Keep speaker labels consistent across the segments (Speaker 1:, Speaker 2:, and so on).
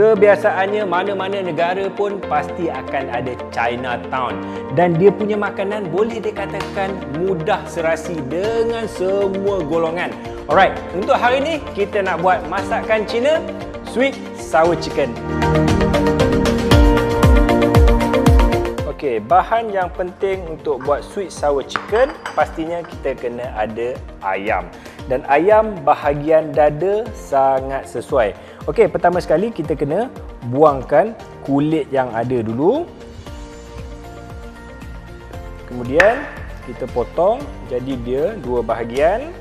Speaker 1: Kebiasaannya mana-mana negara pun pasti akan ada Chinatown. Dan dia punya makanan boleh dikatakan mudah serasi dengan semua golongan. Alright, untuk hari ini kita nak buat masakan Cina, sweet sour chicken. Okey, bahan yang penting untuk buat sweet sour chicken pastinya kita kena ada ayam. Dan ayam bahagian dada sangat sesuai. Okey, pertama sekali kita kena buangkan kulit yang ada dulu. Kemudian kita potong jadi dia dua bahagian.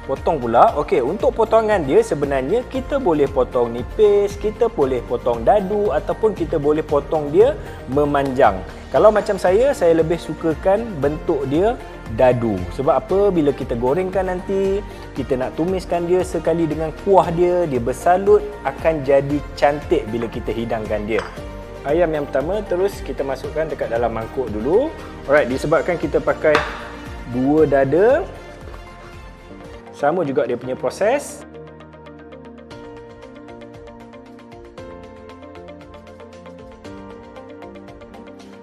Speaker 1: Potong pula. Okey, untuk potongan dia sebenarnya kita boleh potong nipis, kita boleh potong dadu ataupun kita boleh potong dia memanjang. Kalau macam saya lebih sukakan bentuk dia dadu. Sebab apa? Bila kita gorengkan nanti, kita nak tumiskan dia sekali dengan kuah dia, dia bersalut, akan jadi cantik bila kita hidangkan dia. Ayam yang pertama terus kita masukkan dekat dalam mangkuk dulu. Alright, disebabkan kita pakai dua dada, sama juga dia punya proses.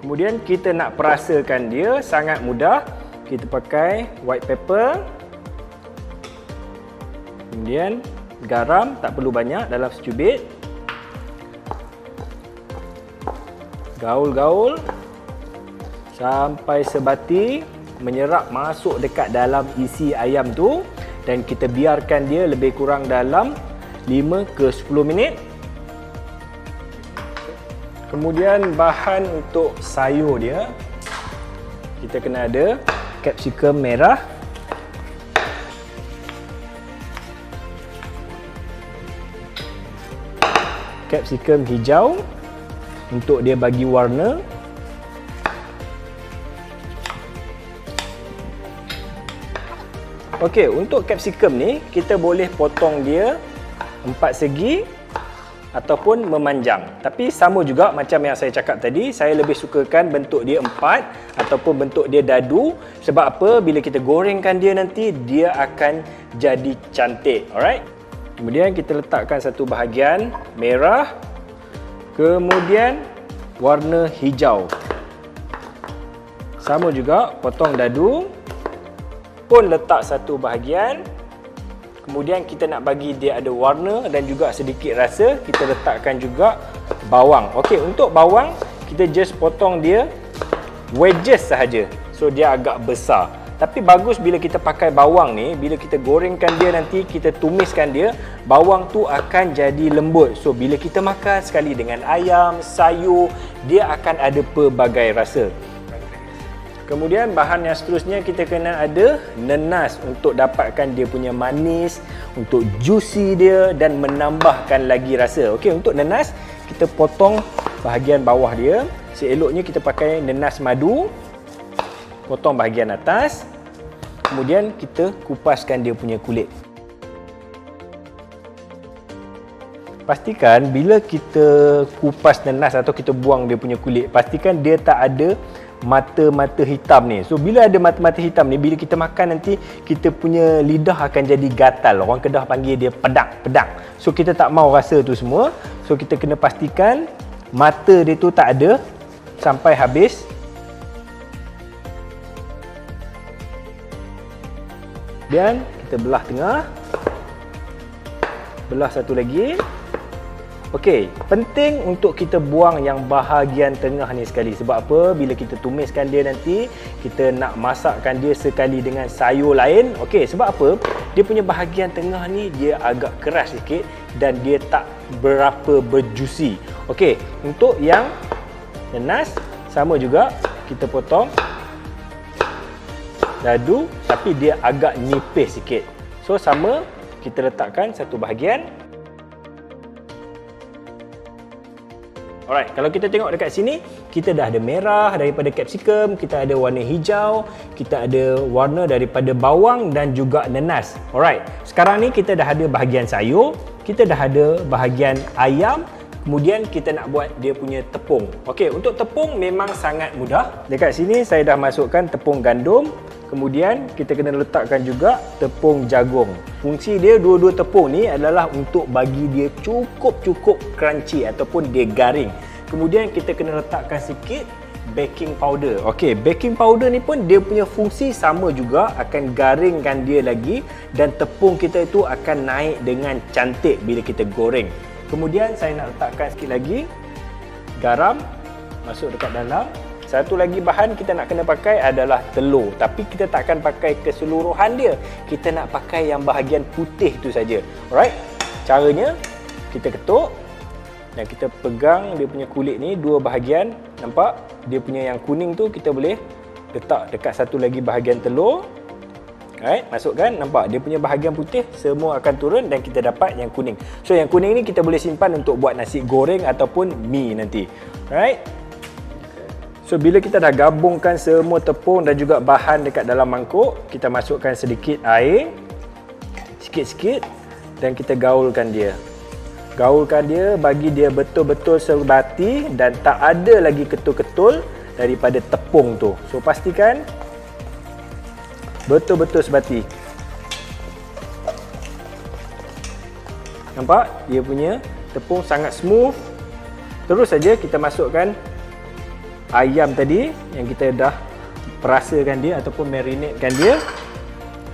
Speaker 1: Kemudian kita nak perasakan dia sangat mudah. Kita pakai white pepper. Kemudian garam tak perlu banyak, dalam secubit. Gaul-gaul sampai sebati menyerap masuk dekat dalam isi ayam tu, dan kita biarkan dia lebih kurang dalam 5 ke 10 minit. Kemudian bahan untuk sayur dia, kita kena ada capsicum merah, capsicum hijau untuk dia bagi warna, okey, untuk capsicum ni kita boleh potong dia 4 segi ataupun memanjang. Tapi sama juga macam yang saya cakap tadi, saya lebih sukakan bentuk dia 4 ataupun bentuk dia dadu. Sebab apa? Bila kita gorengkan dia nanti, dia akan jadi cantik. Alright? Kemudian kita letakkan satu bahagian merah, kemudian warna hijau. Sama juga potong dadu, pun letak satu bahagian. Kemudian kita nak bagi dia ada warna dan juga sedikit rasa, kita letakkan juga bawang. Okey, untuk bawang kita just potong dia wedges sahaja. So dia agak besar. Tapi bagus bila kita pakai bawang ni, bila kita gorengkan dia nanti, kita tumiskan dia, bawang tu akan jadi lembut. So bila kita makan sekali dengan ayam, sayur, dia akan ada pelbagai rasa. Kemudian bahan yang seterusnya kita kena ada nenas untuk dapatkan dia punya manis, untuk juicy dia dan menambahkan lagi rasa. Okey, untuk nenas kita potong bahagian bawah dia. Seeloknya kita pakai nenas madu. Potong bahagian atas. Kemudian kita kupaskan dia punya kulit. Pastikan bila kita kupas nenas atau kita buang dia punya kulit, pastikan dia tak ada mata-mata hitam ni. So bila ada mata-mata hitam ni, bila kita makan nanti kita punya lidah akan jadi gatal. Orang Kedah panggil dia pedang. So kita tak mau rasa tu semua. So kita kena pastikan mata dia tu tak ada sampai habis. Dan kita belah tengah. Belah satu lagi. Okey, penting untuk kita buang yang bahagian tengah ni sekali. Sebab apa? Bila kita tumiskan dia nanti, kita nak masakkan dia sekali dengan sayur lain. Okey, sebab apa? Dia punya bahagian tengah ni dia agak keras sikit dan dia tak berapa berjuicy. Okey, untuk yang nenas sama juga kita potong dadu tapi dia agak nipis sikit. So sama, kita letakkan satu bahagian. Alright, kalau kita tengok dekat sini, kita dah ada merah daripada capsicum, kita ada warna hijau, kita ada warna daripada bawang dan juga nenas. Alright, sekarang ni kita dah ada bahagian sayur, kita dah ada bahagian ayam, kemudian kita nak buat dia punya tepung. Okey, untuk tepung memang sangat mudah. Dekat sini saya dah masukkan tepung gandum, Kemudian kita kena letakkan juga tepung jagung. Fungsi dia dua-dua tepung ni adalah untuk bagi dia cukup-cukup crunchy ataupun dia garing. Kemudian kita kena letakkan sikit baking powder. Okey, baking powder ni pun dia punya fungsi sama juga, akan garingkan dia lagi dan tepung kita itu akan naik dengan cantik bila kita goreng. Kemudian saya nak letakkan sikit lagi garam masuk dekat dalam. Satu lagi bahan kita nak kena pakai adalah telur. Tapi kita tak akan pakai keseluruhan dia. Kita nak pakai yang bahagian putih tu saja. Alright? Caranya, kita ketuk dan kita pegang dia punya kulit ni dua bahagian. Nampak? Dia punya yang kuning tu kita boleh letak dekat satu lagi bahagian telur. Alright? Masukkan. Nampak? Dia punya bahagian putih semua akan turun dan kita dapat yang kuning. So, yang kuning ni kita boleh simpan untuk buat nasi goreng ataupun mi nanti. Alright? So, bila kita dah gabungkan semua tepung dan juga bahan dekat dalam mangkuk, kita masukkan sedikit air, sikit-sikit, dan kita gaulkan dia. Gaulkan dia, bagi dia betul-betul sebati dan tak ada lagi ketul-ketul daripada tepung tu. So, pastikan betul-betul sebati. Nampak? Dia punya tepung sangat smooth. Terus saja kita masukkan ayam tadi yang kita dah perasakan dia ataupun marinatekan dia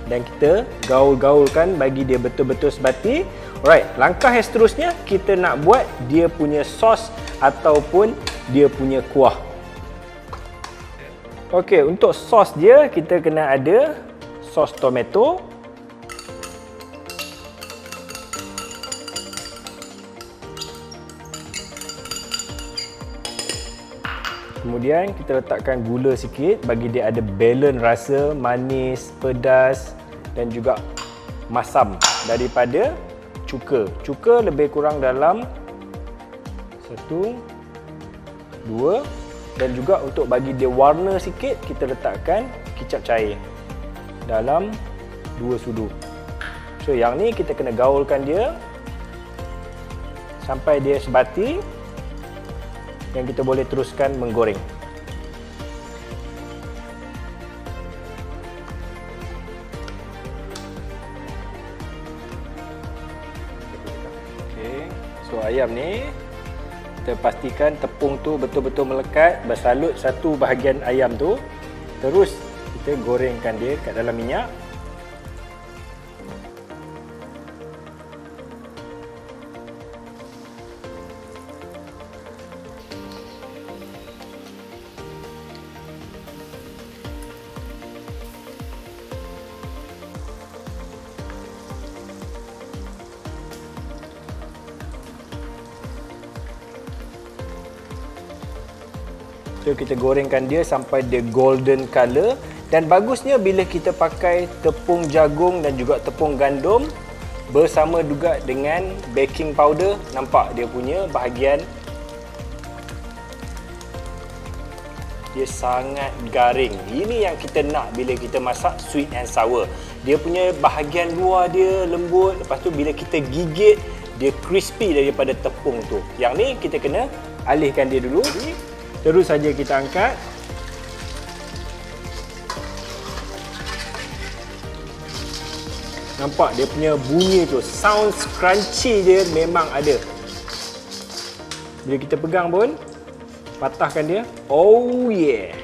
Speaker 1: dan kita gaul-gaulkan bagi dia betul-betul sebati. Alright, langkah yang seterusnya kita nak buat dia punya sos ataupun dia punya kuah. Okey, untuk sos dia kita kena ada sos tomato. Kemudian kita letakkan gula sikit bagi dia ada balance rasa, manis, pedas dan juga masam daripada cuka. Cuka lebih kurang dalam 1, 2 dan juga untuk bagi dia warna sikit kita letakkan kicap cair dalam 2 sudu. So yang ni kita kena gaulkan dia sampai dia sebati. Yang kita boleh teruskan menggoreng. Okey, so ayam ni kita pastikan tepung tu betul-betul melekat, bersalut satu bahagian ayam tu. Terus kita gorengkan dia kat dalam minyak. So, kita gorengkan dia sampai dia golden color. Dan bagusnya bila kita pakai tepung jagung dan juga tepung gandum bersama juga dengan baking powder. Nampak dia punya bahagian dia sangat garing. Ini yang kita nak bila kita masak sweet and sour. Dia punya bahagian luar dia lembut. Lepas tu bila kita gigit dia crispy daripada tepung tu. Yang ni kita kena alihkan dia dulu. Terus saja kita angkat. Nampak dia punya bunyi tu, sound crunchy dia memang ada. Bila kita pegang pun, patahkan dia. Oh yeah.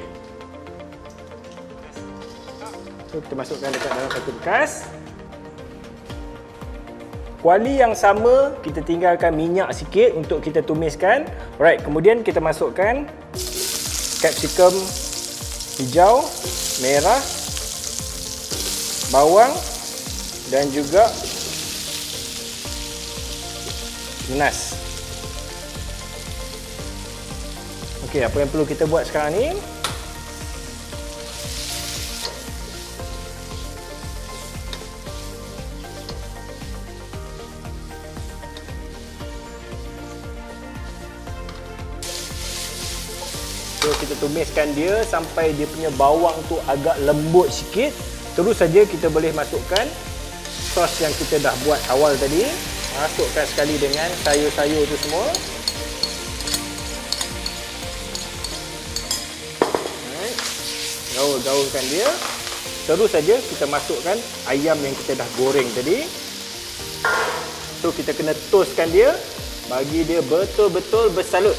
Speaker 1: So kita masukkan dekat dalam satu bekas. Kuali yang sama, kita tinggalkan minyak sikit untuk kita tumiskan. Alright, kemudian kita masukkan capsicum hijau, merah, bawang dan juga nanas. Okey, apa yang perlu kita buat sekarang ni? So, kita tumiskan dia sampai dia punya bawang tu agak lembut sikit. Terus saja kita boleh masukkan sos yang kita dah buat awal tadi. Masukkan sekali dengan sayur-sayur tu semua. Gaul-gaulkan dia. terus saja kita masukkan ayam yang kita dah goreng tadi. So kita kena toastkan dia, bagi dia betul-betul bersalut.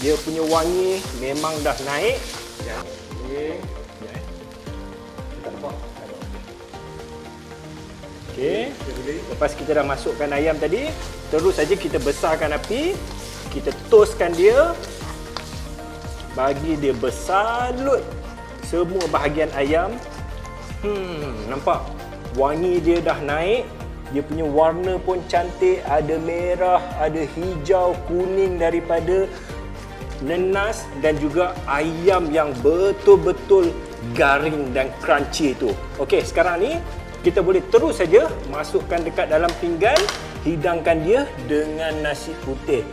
Speaker 1: Dia punya wangi memang dah naik. Okey. Lepas kita dah masukkan ayam tadi, terus saja kita besarkan api. Kita toastkan dia, bagi dia bersalut semua bahagian ayam. Nampak? Wangi dia dah naik. Dia punya warna pun cantik. Ada merah, ada hijau, kuning daripada nenas. Dan juga ayam yang betul-betul garing dan crunchy tu. Okey, sekarang ni kita boleh terus saja masukkan dekat dalam pinggan. Hidangkan dia dengan nasi putih.